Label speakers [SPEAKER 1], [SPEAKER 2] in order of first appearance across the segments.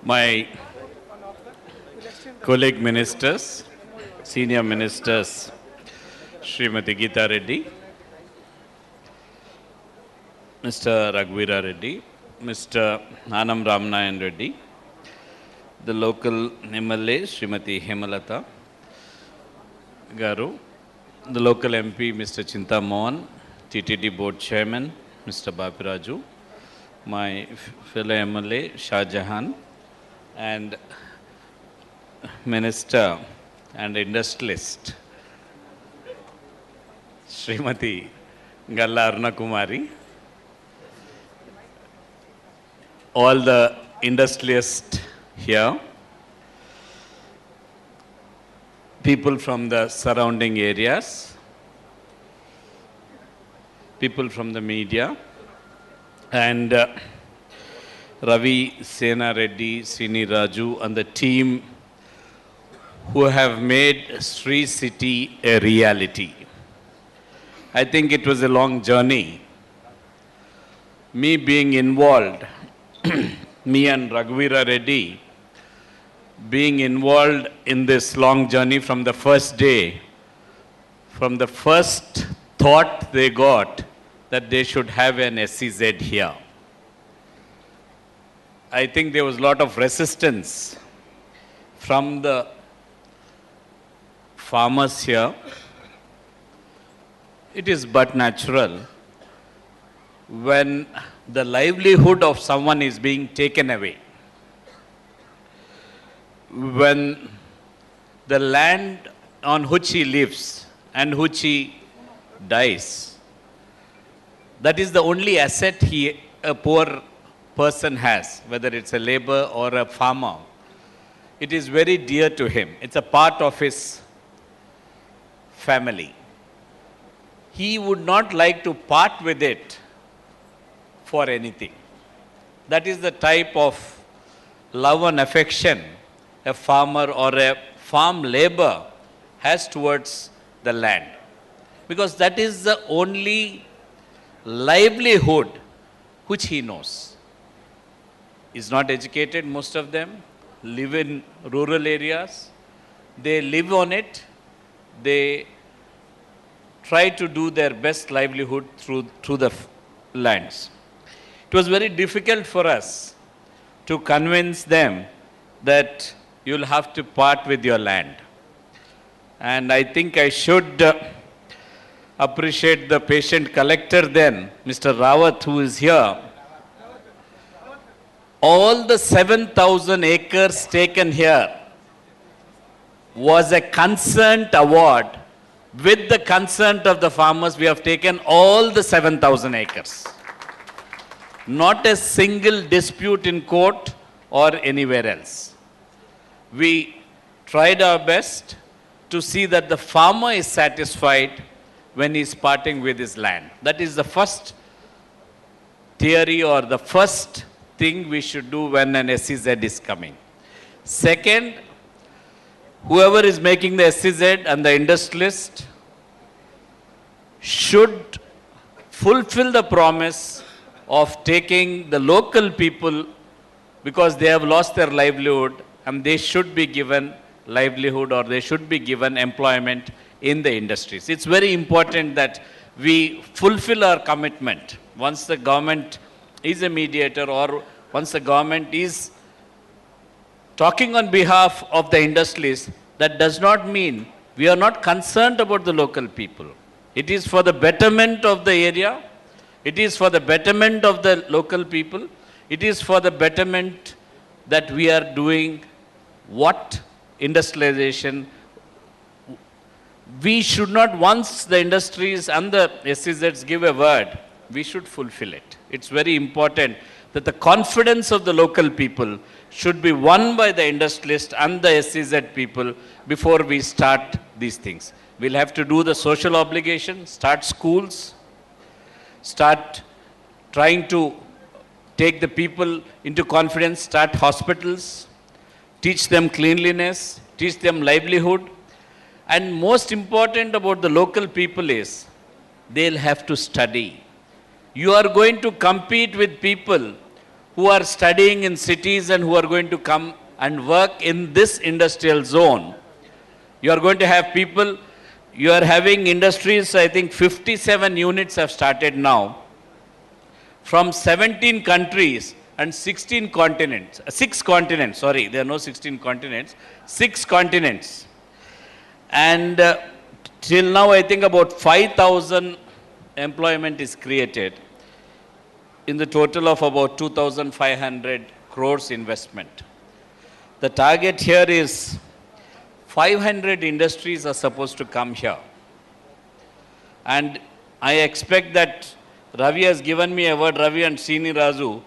[SPEAKER 1] My colleague ministers, senior ministers, Srimati Geeta Reddy, Mr. Raghuveera Reddy, Mr. Anam Ramnayan Reddy, the local MLA, Srimati Hemalata Garu, the local MP, Mr. Chinta Mohan, TTD Board Chairman, Mr. Bapiraju, my fellow MLA, Shah Jahan, and Minister and Industrialist, Srimati Galla Aruna Kumari, all the industrialists here, people from the surrounding areas, people from the media, and Ravi, Sena Reddy, Srini Raju, and the team who have made Sri City a reality. I think it was a long journey. Me being involved, me and Raghuveera Reddy being involved in this long journey from the first day, from the first thought they got that they should have an SEZ here. I think there was a lot of resistance from the farmers here. It is but natural when the livelihood of someone is being taken away, when the land on which he lives and which he dies, that is the only asset a poor person has, whether it's a labor or a farmer. It is very dear to him. It's a part of his family. He would not like to part with it for anything. That is the type of love and affection a farmer or a farm labor has towards the land. Because that is the only livelihood which he knows. He's not educated, most of them live in rural areas. They live on it. They try to do their best livelihood through the lands. It was very difficult for us to convince them that you'll have to part with your land. And I think I should appreciate the patient collector then, Mr. Rawat, who is here. All the 7,000 acres taken here was a consent award. With the consent of the farmers, we have taken all the 7,000 acres. Not a single dispute in court or anywhere else. We tried our best to see that the farmer is satisfied when he is parting with his land. That is the first theory or the first thing we should do when an SEZ is coming. Second, whoever is making the SEZ and the industrialist should fulfill the promise of taking the local people, because they have lost their livelihood, and they should be given livelihood or they should be given employment in the industries. It's very important that we fulfill our commitment. Once the government is a mediator or once the government is talking on behalf of the industrialists, that does not mean we are not concerned about the local people. It is for the betterment of the area. It is for the betterment of the local people. It is for the betterment that we are doing what industrialization. We should not, once the industries and the SEZs give a word, we should fulfill it. It's very important that the confidence of the local people should be won by the industrialists and the SEZ people before we start these things. We'll have to do the social obligation, start schools, start trying to take the people into confidence, start hospitals, teach them cleanliness, teach them livelihood. And most important about the local people is they'll have to study. You are going to compete with people who are studying in cities and who are going to come and work in this industrial zone. You are going to have people, you are having industries, I think 57 units have started now, from 17 countries and 16 continents, 6 continents, sorry, there are no 16 continents, 6 continents. And till now, I think about 5,000 employment is created in the total of about 2,500 crores investment. The target here is 500 industries are supposed to come here. And I expect that Ravi has given me a word, Ravi and Srini Raju,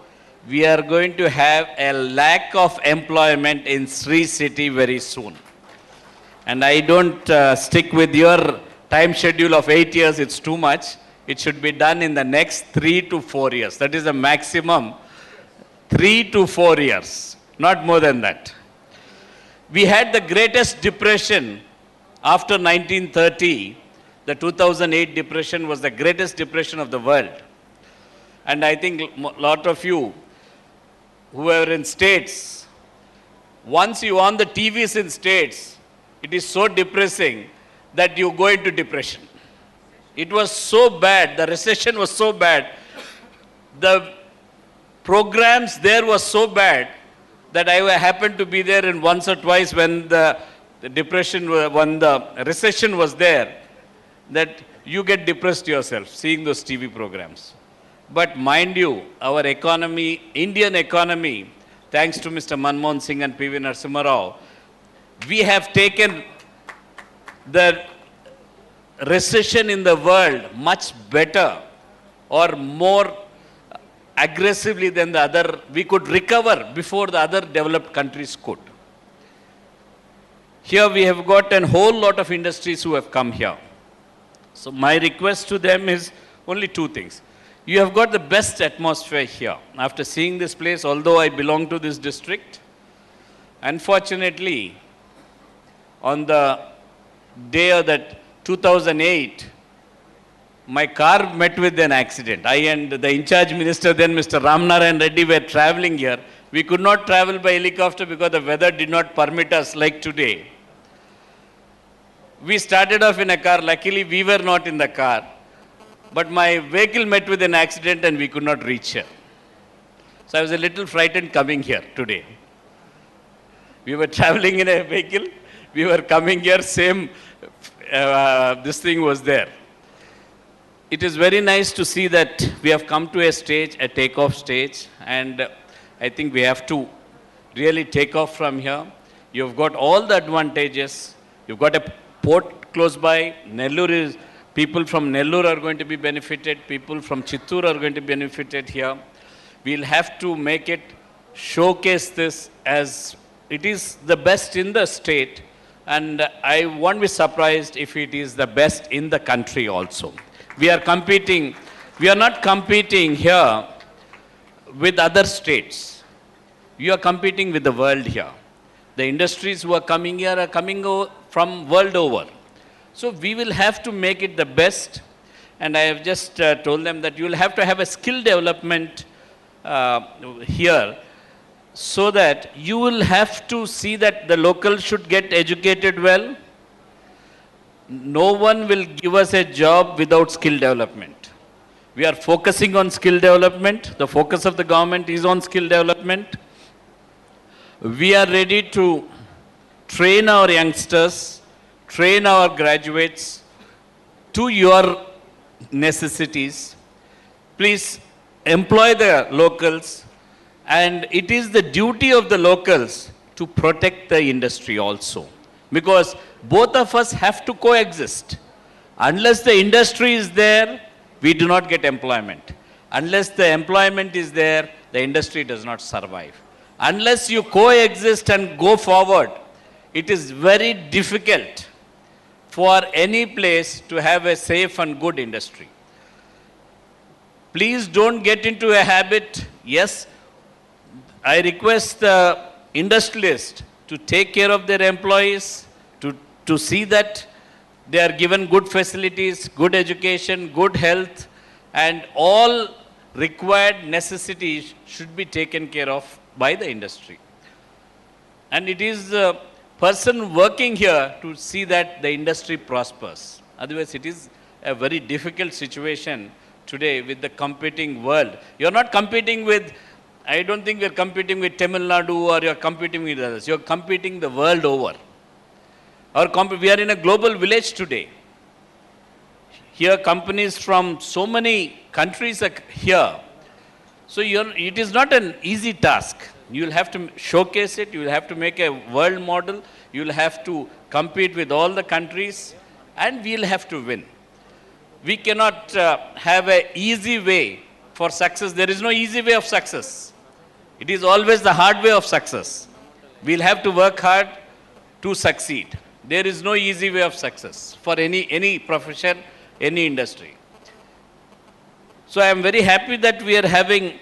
[SPEAKER 1] we are going to have a lack of employment in Sri City very soon. And I don't stick with your time schedule of 8 years, it's too much. It should be done in the next 3 to 4 years. That is the maximum, 3 to 4 years, not more than that. We had the greatest depression after 1930. The 2008 depression was the greatest depression of the world. And I think a lot of you who are in states, once you on the TVs in states, it is so depressing that you go into depression. It was so bad, the recession was so bad, the programs there was so bad that I happened to be there in once or twice when the depression, when the recession was there, that you get depressed yourself seeing those TV programs. But mind you, our economy, Indian economy, thanks to Mr. Manmohan Singh and P.V. Narasimha Rao, we have taken the recession in the world much better or more aggressively than the other. We could recover before the other developed countries could. Here we have got a whole lot of industries who have come here. So my request to them is only 2 things. You have got the best atmosphere here. After seeing this place, although I belong to this district, unfortunately, on the day of that 2008, my car met with an accident. I and the in-charge minister then, Mr. Ramnarayan Reddy, were traveling here. We could not travel by helicopter because the weather did not permit us like today. We started off in a car. Luckily, we were not in the car. But my vehicle met with an accident and we could not reach here. So I was a little frightened coming here today. We were traveling in a vehicle. We were coming here, same, this thing was there. It is very nice to see that we have come to a stage, a takeoff stage, and I think we have to really take off from here. You've got all the advantages. You've got a port close by. Nellore is, people from Nellore are going to be benefited. People from Chittoor are going to be benefited here. We'll have to make it, showcase this as it is the best in the state, and I won't be surprised if it is the best in the country also. We are competing, we are not competing here with other states. We are competing with the world here. The industries who are coming here are coming from world over. So we will have to make it the best. And I have just told them that you will have to have a skill development here, so that you will have to see that the locals should get educated well. No one will give us a job without skill development. We are focusing on skill development. The focus of the government is on skill development. We are ready to train our youngsters, train our graduates to your necessities. Please employ the locals, and it is the duty of the locals to protect the industry also. Because both of us have to coexist. Unless the industry is there, we do not get employment. Unless the employment is there, the industry does not survive. Unless you coexist and go forward, it is very difficult for any place to have a safe and good industry. Please don't get into a habit. Yes, I request the industrialists to take care of their employees, to see that they are given good facilities, good education, good health, and all required necessities should be taken care of by the industry. And it is the person working here to see that the industry prospers. Otherwise, it is a very difficult situation today with the competing world. You're not competing with, I don't think we're competing with Tamil Nadu or you're competing with others. You're competing the world over. We are in a global village today. Here, companies from so many countries are here. So it is not an easy task. You will have to showcase it. You will have to make a world model. You will have to compete with all the countries. And we will have to win. We cannot have an easy way for success. There is no easy way of success. It is always the hard way of success. We'll have to work hard to succeed. There is no easy way of success for any profession, any industry. So I am very happy that we are having,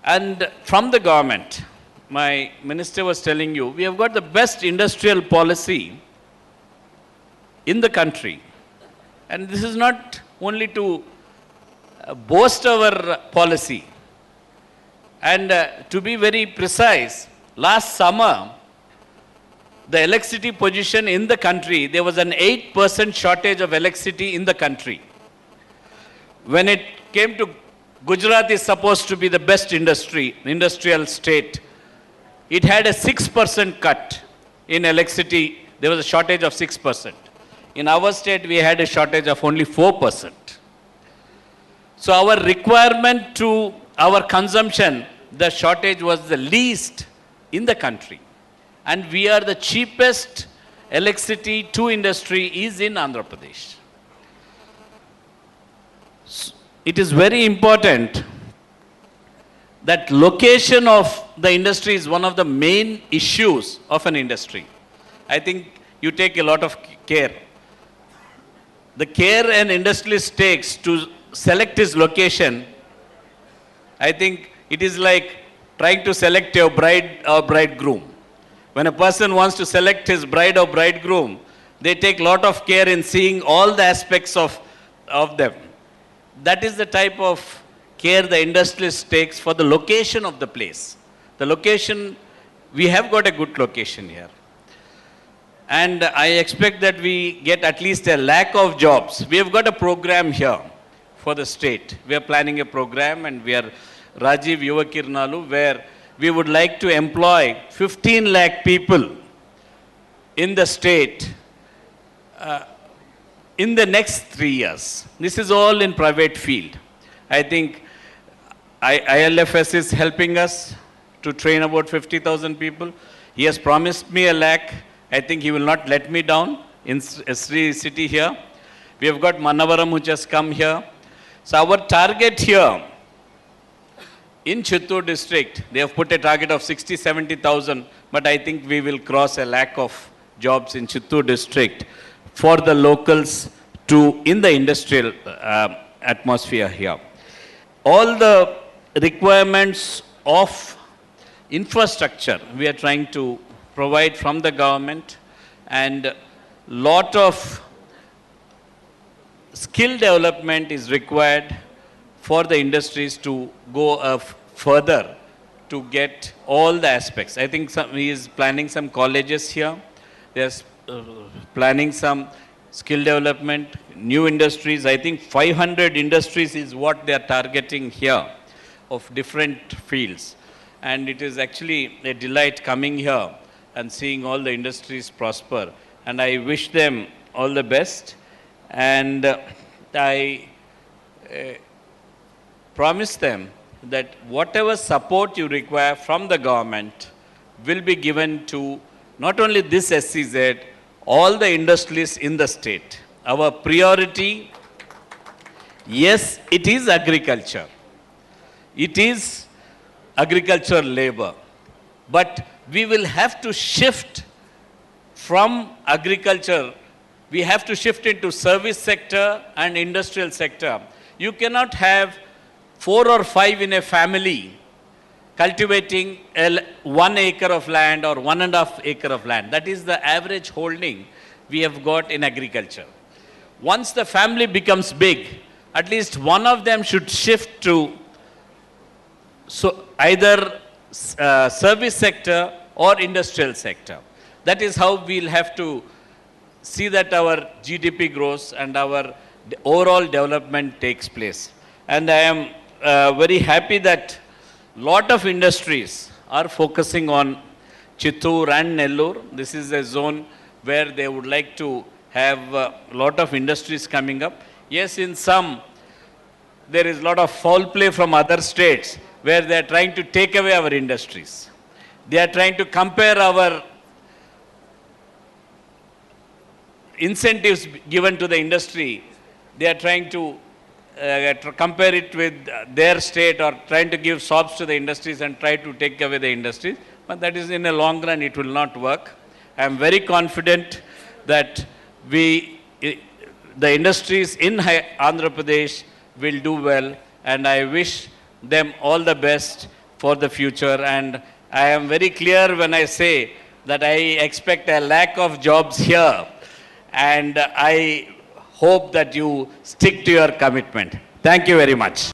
[SPEAKER 1] and from the government, my minister was telling you, we have got the best industrial policy in the country. And this is not only to boast our policy. And to be very precise, last summer, the electricity position in the country, there was an 8% shortage of electricity in the country. When it came to Gujarat is supposed to be the best industrial state. It had a 6% cut in electricity. There was a shortage of 6%. In our state, we had a shortage of only 4%. So our requirement to our consumption, the shortage was the least in the country. And we are the cheapest electricity to industry is in Andhra Pradesh. It is very important that location of the industry is one of the main issues of an industry. I think you take a lot of care. The care an industrialist takes to select his location, I think it is like trying to select your bride or bridegroom. When a person wants to select his bride or bridegroom, they take a lot of care in seeing all the aspects of them. That is the type of care the industrialist takes for the location of the place. The location, we have got a good location here. And I expect that we get at least 100,000 of jobs. We have got a program here for the state. We are planning a program and we are Rajiv Yuva Kirnalu, where we would like to employ 15 lakh people in the state in the next 3 years. This is all in private field. I think ILFS is helping us to train about 50,000 people. He has promised me 100,000. I think he will not let me down in Sri city here. We have got Manavaram which has come here. So our target here in Chittoor district, they have put a target of 60,000-70,000, but I think we will cross 100,000 of jobs in Chittoor district for the locals in the industrial atmosphere here. All the requirements of infrastructure we are trying to provide from the government, and lot of skill development is required for the industries to go further to get all the aspects. I think he is planning some colleges here. There's planning some skill development, new industries. I think 500 industries is what they are targeting here of different fields. And it is actually a delight coming here and seeing all the industries prosper. And I wish them all the best. And I promise them that whatever support you require from the government will be given to not only this SCZ, all the industrialists in the state. Our priority, yes, it is agriculture. It is agricultural labor. But we will have to shift from agriculture. We have to shift into service sector and industrial sector. You cannot have 4 or 5 in a family cultivating 1 acre of land or 1.5 acre of land. That is the average holding we have got in agriculture. Once the family becomes big, at least one of them should shift to so either service sector or industrial sector. That is how we'll have to see that our GDP grows and our overall development takes place. And I am very happy that lot of industries are focusing on Chittoor and Nellore. This is a zone where they would like to have a lot of industries coming up. Yes, in some, there is a lot of foul play from other states where they are trying to take away our industries. They are trying to compare our incentives given to the industry. They are trying to compare it with their state or trying to give sobs to the industries and try to take away the industries. But that is in a long run, it will not work. I am very confident that the industries in Andhra Pradesh will do well, and I wish them all the best for the future. And I am very clear when I say that I expect a lack of jobs here, and I hope that you stick to your commitment. Thank you very much.